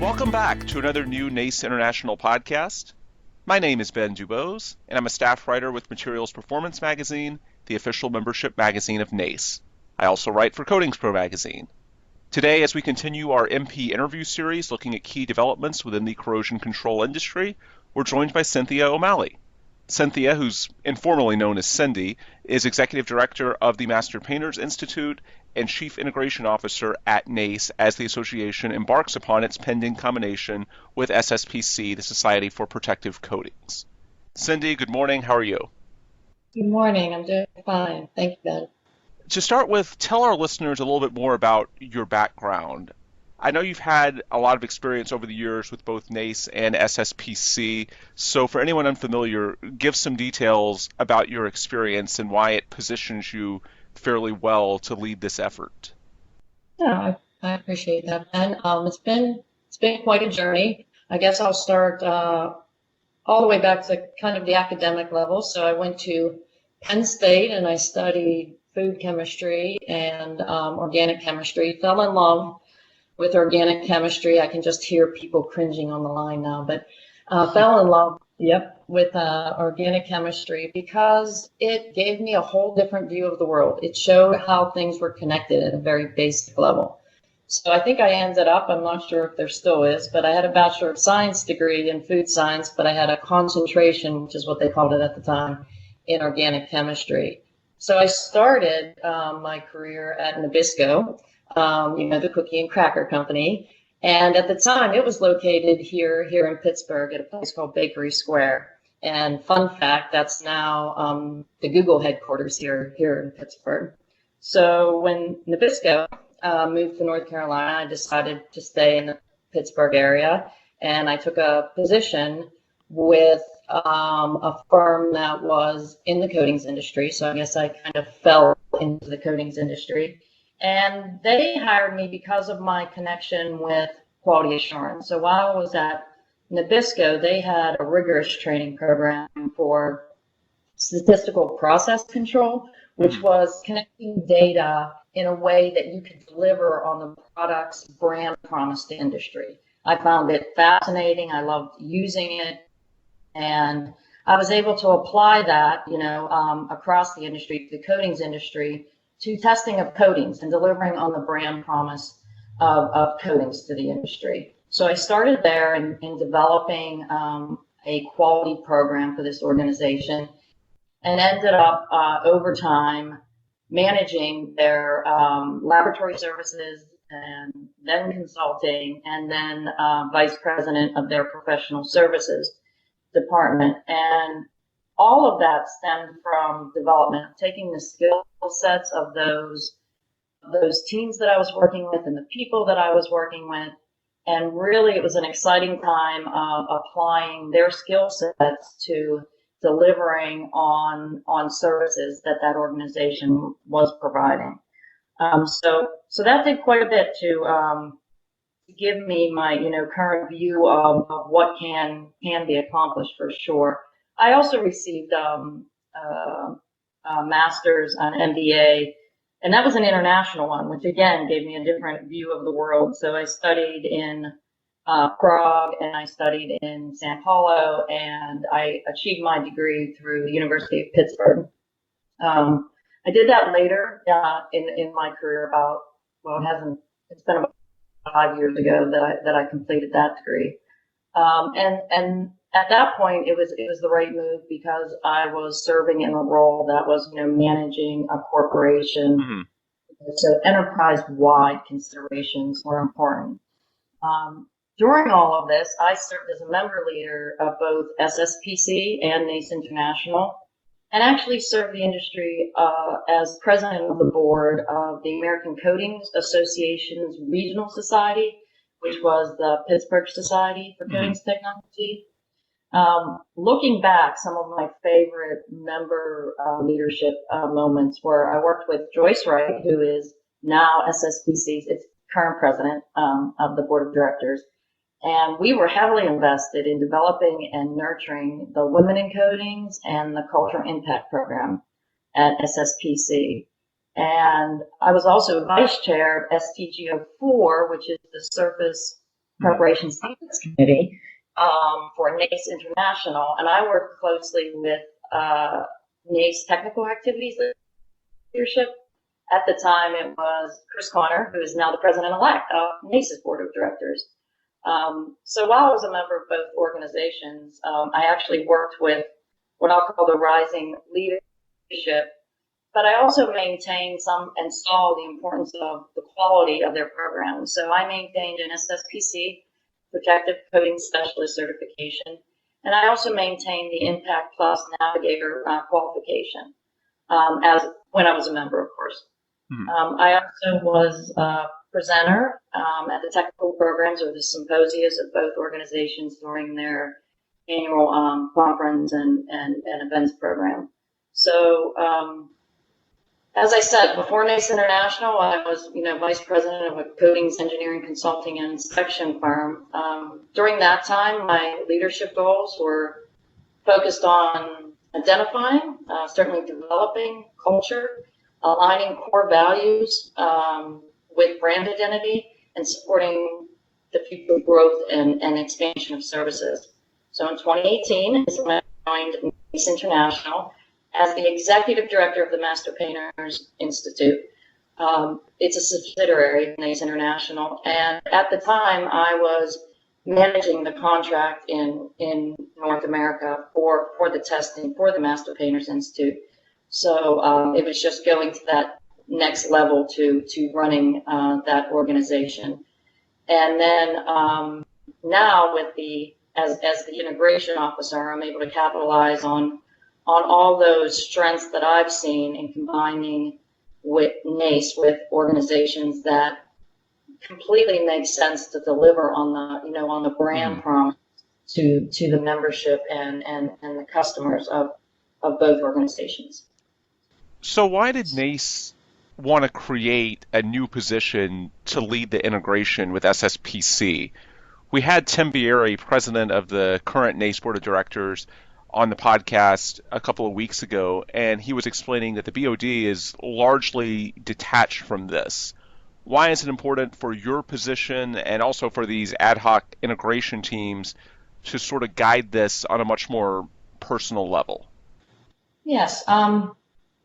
Welcome back to another new NACE International podcast. My name is Ben Dubose, and I'm a staff writer with Materials Performance Magazine, the official membership magazine of NACE. I also write for Coatings Pro magazine. Today, as we continue our MP interview series looking at key developments within the corrosion control industry, we're joined by Cynthia O'Malley. Cynthia, who's informally known as Cindy, is Executive Director of the Master Painters Institute and Chief Integration Officer at NACE as the association embarks upon its pending combination with SSPC, the Society for Protective Coatings. Cindy, good morning. How are you? Good morning. I'm doing fine. Thank you, Ben. To start with, tell our listeners a little bit more about your background. I know you've had a lot of experience over the years with both NACE and SSPC, so for anyone unfamiliar, give some details about your experience and why it positions you fairly well to lead this effort. Yeah, I appreciate that, Ben. It's been quite a journey. I guess I'll start all the way back to kind of the academic level. So I went to Penn State and I studied food chemistry and organic chemistry. Fell in love with organic chemistry. I can just hear people cringing on the line now, but fell in love, with organic chemistry because it gave me a whole different view of the world. It showed how things were connected at a very basic level. So I think I ended up, I'm not sure if there still is, but I had a Bachelor of Science degree in food science, but I had a concentration, which is what they called it at the time, in organic chemistry. So I started my career at Nabisco, the cookie and cracker company. And at the time, it was located here in Pittsburgh at a place called Bakery Square. And fun fact, that's now the Google headquarters here in Pittsburgh. So when Nabisco moved to North Carolina, I decided to stay in the Pittsburgh area. And I took a position with a firm that was in the coatings industry. So I guess I kind of fell into the coatings industry. And they hired me because of my connection with quality assurance. So while I was at Nabisco, they had a rigorous training program for statistical process control, which was connecting data in a way that you could deliver on the product's brand promise to industry. I found it fascinating. I loved using it. And I was able to apply that, across the industry, the coatings industry, to testing of coatings and delivering on the brand promise of coatings to the industry. So I started there in developing a quality program for this organization and ended up over time managing their laboratory services and then consulting and then vice president of their professional services department. And all of that stemmed from development, taking the skill sets of those teams that I was working with and the people that I was working with. And really, it was an exciting time applying their skill sets to delivering on services that organization was providing. So that did quite a bit to give me my current view of what can be accomplished for sure. I also received a master's, an MBA, and that was an international one, which again gave me a different view of the world. So I studied in Prague and I studied in Sao Paulo, and I achieved my degree through the University of Pittsburgh. I did that later in my career. It's been about 5 years ago that I completed that degree. And at that point, it was the right move because I was serving in a role that was, managing a corporation. Mm-hmm. So enterprise-wide considerations were important. During all of this, I served as a member leader of both SSPC and NACE International, and actually served the industry as president of the board of the American Coatings Association's Regional Society, which was the Pittsburgh Society for Coatings Technology. Looking back, some of my favorite member leadership moments were I worked with Joyce Wright, who is now SSPC's current president of the board of directors. And we were heavily invested in developing and nurturing the Women in Coatings and the Cultural Impact Program at SSPC. And I was also vice chair of STGO4, which is the Surface Preparation Standards Committee for NACE International, and I work closely with NACE Technical Activities Leadership. At the time, it was Chris Conner, who is now the president-elect of NACE's board of directors. So while I was a member of both organizations, I actually worked with what I'll call the rising leadership, but I also maintained and saw the importance of the quality of their programs. So I maintained an SSPC, Protective Coding Specialist certification, and I also maintained the Impact Plus Navigator qualification when I was a member, of course. I also was a presenter at the technical programs or the symposias of both organizations during their annual conference and events program. So, as I said, before NACE International, I was, vice president of a coatings engineering consulting and inspection firm. During that time, my leadership goals were focused on identifying, certainly developing culture, aligning core values with brand identity, and supporting the future growth and expansion of services. So in 2018, I joined NACE International as the executive director of the Master Painters Institute. It's a subsidiary of NACE International, and at the time, I was managing the contract in North America for the testing for the Master Painters Institute. So it was just going to that next level to running that organization. And then now as the integration officer, I'm able to capitalize on all those strengths that I've seen in combining with NACE with organizations that completely make sense to deliver on the brand promise to the membership and the customers of both organizations. So why did NACE want to create a new position to lead the integration with SSPC? We had Tim Bieri, president of the current NACE board of directors, on the podcast a couple of weeks ago, and he was explaining that the BOD is largely detached from this. Why is it important for your position and also for these ad hoc integration teams to sort of guide this on a much more personal level? Yes.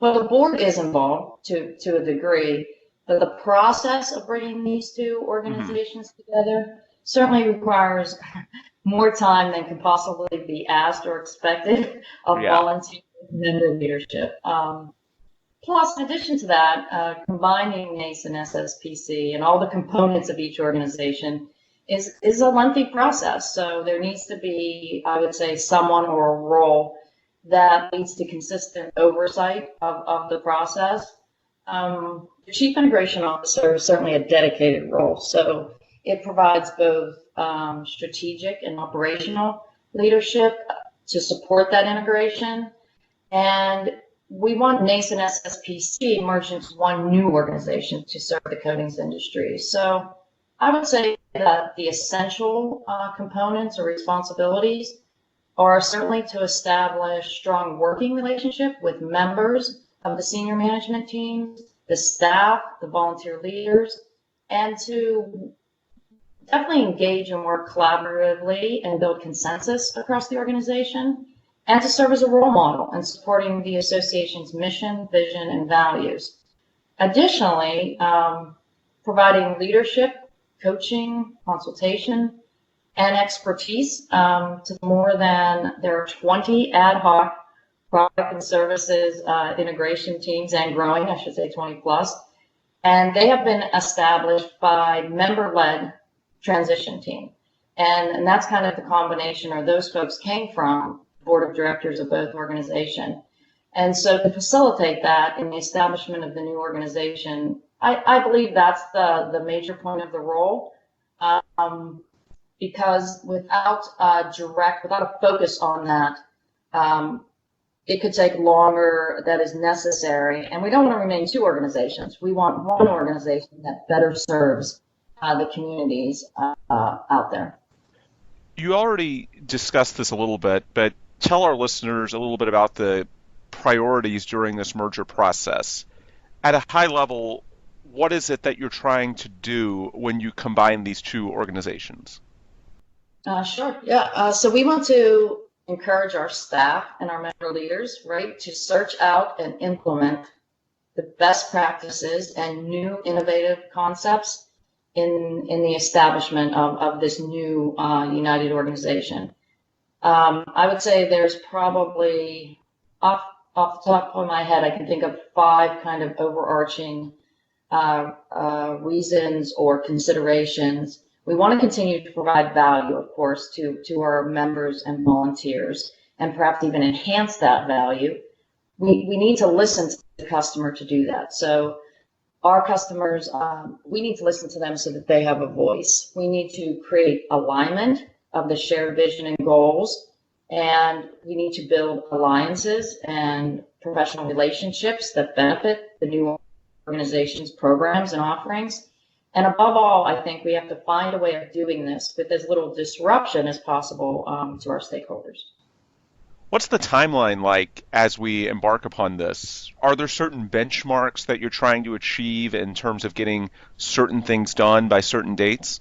Well, the board is involved to a degree, but the process of bringing these two organizations together certainly requires more time than can possibly be asked or expected of volunteer member leadership. Plus, in addition to that, combining NACE and SSPC and all the components of each organization is a lengthy process. So there needs to be, I would say, someone or a role that leads to consistent oversight of the process. The Chief Integration Officer is certainly a dedicated role. So it provides both strategic and operational leadership to support that integration. And we want NACE and SSPC merged into one new organization to serve the coatings industry. So I would say that the essential components or responsibilities are certainly to establish strong working relationship with members of the senior management teams, the staff, the volunteer leaders, and to definitely engage and work collaboratively and build consensus across the organization, and to serve as a role model in supporting the association's mission, vision, and values. Additionally, providing leadership, coaching, consultation, and expertise to there are 20 ad hoc product and services integration teams, and growing, I should say 20 plus. And they have been established by member-led transition team. And that's kind of the combination, or those folks came from the board of directors of both organizations. And so to facilitate that in the establishment of the new organization, I believe that's the major point of the role. Because without a focus on that, it could take longer that is necessary. And we don't want to remain two organizations. We want one organization that better serves the communities out there. You already discussed this a little bit, but tell our listeners a little bit about the priorities during this merger process. At a high level, what is it that you're trying to do when you combine these two organizations? Sure. Yeah. So we want to encourage our staff and our member leaders, right, to search out and implement the best practices and new innovative concepts in the establishment of this new United organization. I would say there's probably, off the top of my head, I can think of 5 kind of overarching reasons or considerations. We want to continue to provide value, of course, to our members and volunteers, and perhaps even enhance that value. We need to listen to the customer to do that. So our customers, we need to listen to them so that they have a voice. We need to create alignment of the shared vision and goals, and we need to build alliances and professional relationships that benefit the new organization's programs and offerings. And above all, I think we have to find a way of doing this with as little disruption as possible to our stakeholders. What's the timeline like as we embark upon this? Are there certain benchmarks that you're trying to achieve in terms of getting certain things done by certain dates?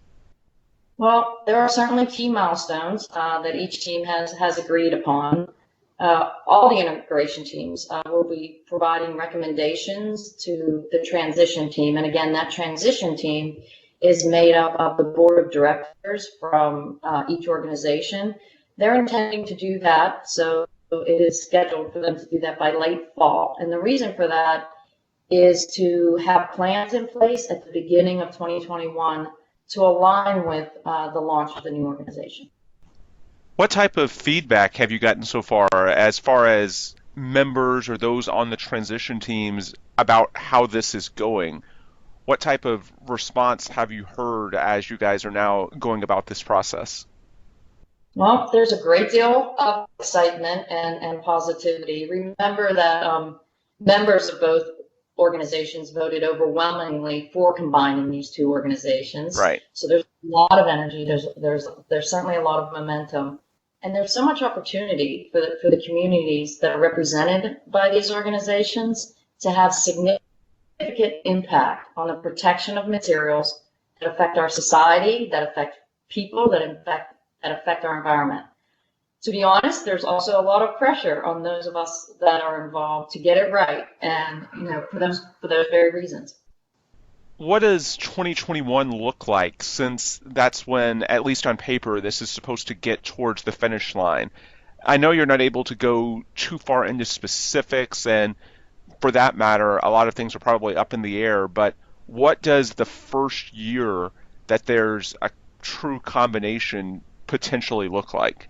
Well, there are certainly key milestones that each team has agreed upon. All the integration teams will be providing recommendations to the transition team. And again, that transition team is made up of the board of directors from each organization. They're intending to do that, so it is scheduled for them to do that by late fall. And the reason for that is to have plans in place at the beginning of 2021 to align with the launch of the new organization. What type of feedback have you gotten so far as members or those on the transition teams about how this is going? What type of response have you heard as you guys are now going about this process? Well, there's a great deal of excitement and positivity. Remember that members of both organizations voted overwhelmingly for combining these two organizations. Right. So there's a lot of energy. There's certainly a lot of momentum, and there's so much opportunity for the communities that are represented by these organizations to have significant impact on the protection of materials that affect our society, that affect people, that affect our environment. To be honest, there's also a lot of pressure on those of us that are involved to get it right, and for those very reasons. What does 2021 look like, since that's when, at least on paper, this is supposed to get towards the finish line? I know you're not able to go too far into specifics, and for that matter, a lot of things are probably up in the air, but what does the first year that there's a true combination potentially look like?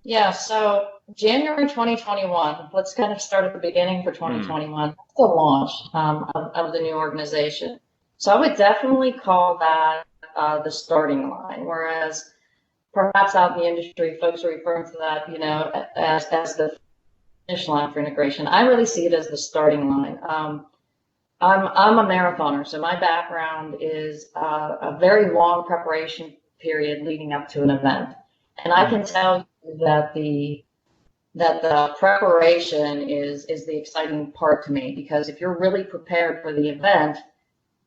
Yeah, so January 2021, let's kind of start at the beginning for 2021, that's the launch of the new organization. So I would definitely call that the starting line, whereas perhaps out in the industry, folks are referring to that, as the finish line for integration. I really see it as the starting line. I'm a marathoner, so my background is a very long preparation period leading up to an event. And I can tell you that the preparation is the exciting part to me, because if you're really prepared for the event,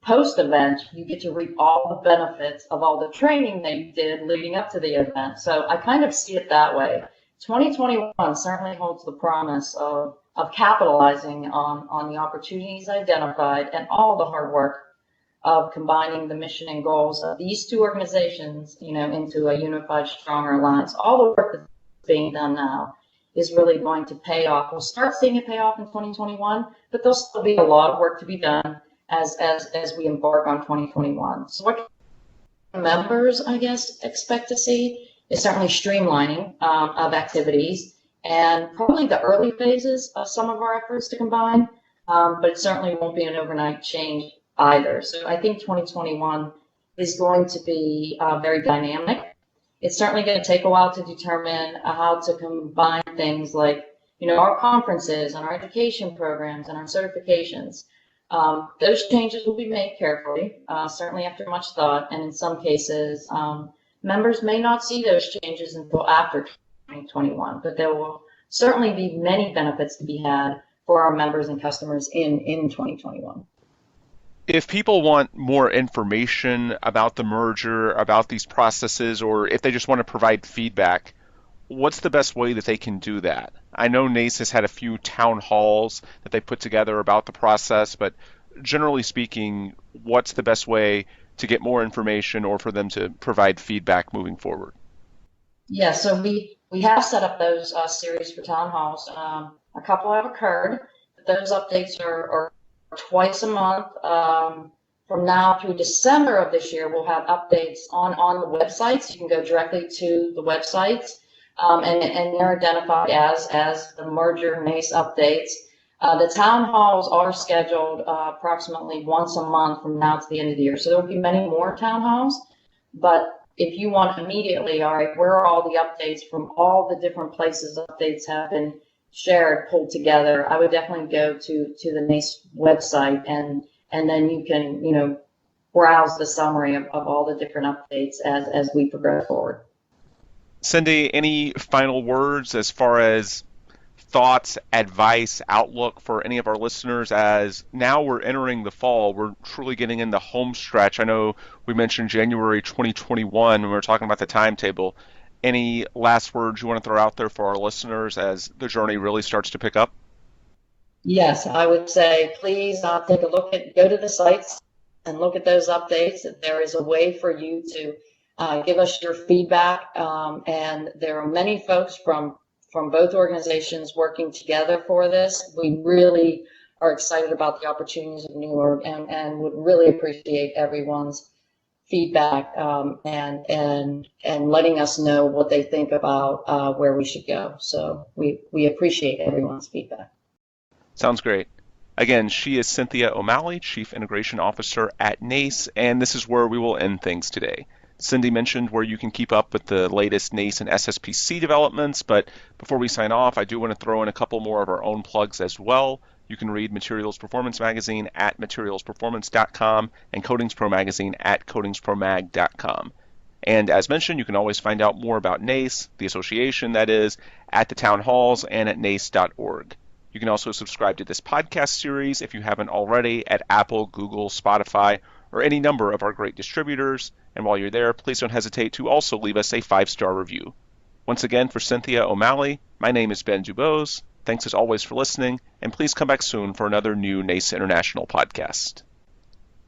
post-event, you get to reap all the benefits of all the training that you did leading up to the event. So I kind of see it that way. 2021 certainly holds the promise of capitalizing on the opportunities identified and all the hard work of combining the mission and goals of these two organizations, into a unified, stronger alliance. All the work that's being done now is really going to pay off. We'll start seeing it pay off in 2021, but there'll still be a lot of work to be done as we embark on 2021. So what members, I guess, expect to see is certainly streamlining of activities and probably the early phases of some of our efforts to combine, but it certainly won't be an overnight change either. So I think 2021 is going to be very dynamic. It's certainly going to take a while to determine how to combine things like, our conferences and our education programs and our certifications. Those changes will be made carefully, certainly after much thought, and in some cases, members may not see those changes until after 2021, but there will certainly be many benefits to be had for our members and customers in 2021. If people want more information about the merger, about these processes, or if they just want to provide feedback, what's the best way that they can do that? I know NACE has had a few town halls that they put together about the process, but generally speaking, what's the best way to get more information or for them to provide feedback moving forward? Yeah, so we have set up those series for town halls. A couple have occurred. Those updates are twice a month. From now through December of this year, we'll have updates on the websites. You can go directly to the websites, and they're identified as the merger NACE updates. The town halls are scheduled approximately once a month from now to the end of the year. So there will be many more town halls, but if you want immediately, all right, where are all the updates from all the different places updates have been shared, pulled together, I would definitely go to the NACE website, and then you can, browse the summary of all the different updates as we progress forward. Cindy, any final words as far as thoughts, advice, outlook for any of our listeners as now we're entering the fall? We're truly getting in the home stretch. I know we mentioned January 2021 when we were talking about the timetable. Any last words you want to throw out there for our listeners as the journey really starts to pick up? Yes, I would say please take a look go to the sites and look at those updates. There is a way for you to give us your feedback, and there are many folks from both organizations working together for this. We really are excited about the opportunities of New York, and would really appreciate everyone's feedback, and letting us know what they think about where we should go. So we appreciate everyone's feedback. Sounds great. Again, she is Cynthia O'Malley, Chief Integration Officer at NACE, and this is where we will end things today. Cindy mentioned where you can keep up with the latest NACE and SSPC developments, but before we sign off, I do want to throw in a couple more of our own plugs as well. You can read Materials Performance Magazine at materialsperformance.com and Coatings Pro Magazine at coatingspromag.com. And as mentioned, you can always find out more about NACE, the association that is, at the town halls and at nace.org. You can also subscribe to this podcast series if you haven't already at Apple, Google, Spotify, or any number of our great distributors. And while you're there, please don't hesitate to also leave us a 5-star review. Once again, for Cynthia O'Malley, my name is Ben Dubose. Thanks as always for listening, and please come back soon for another new NACE International podcast.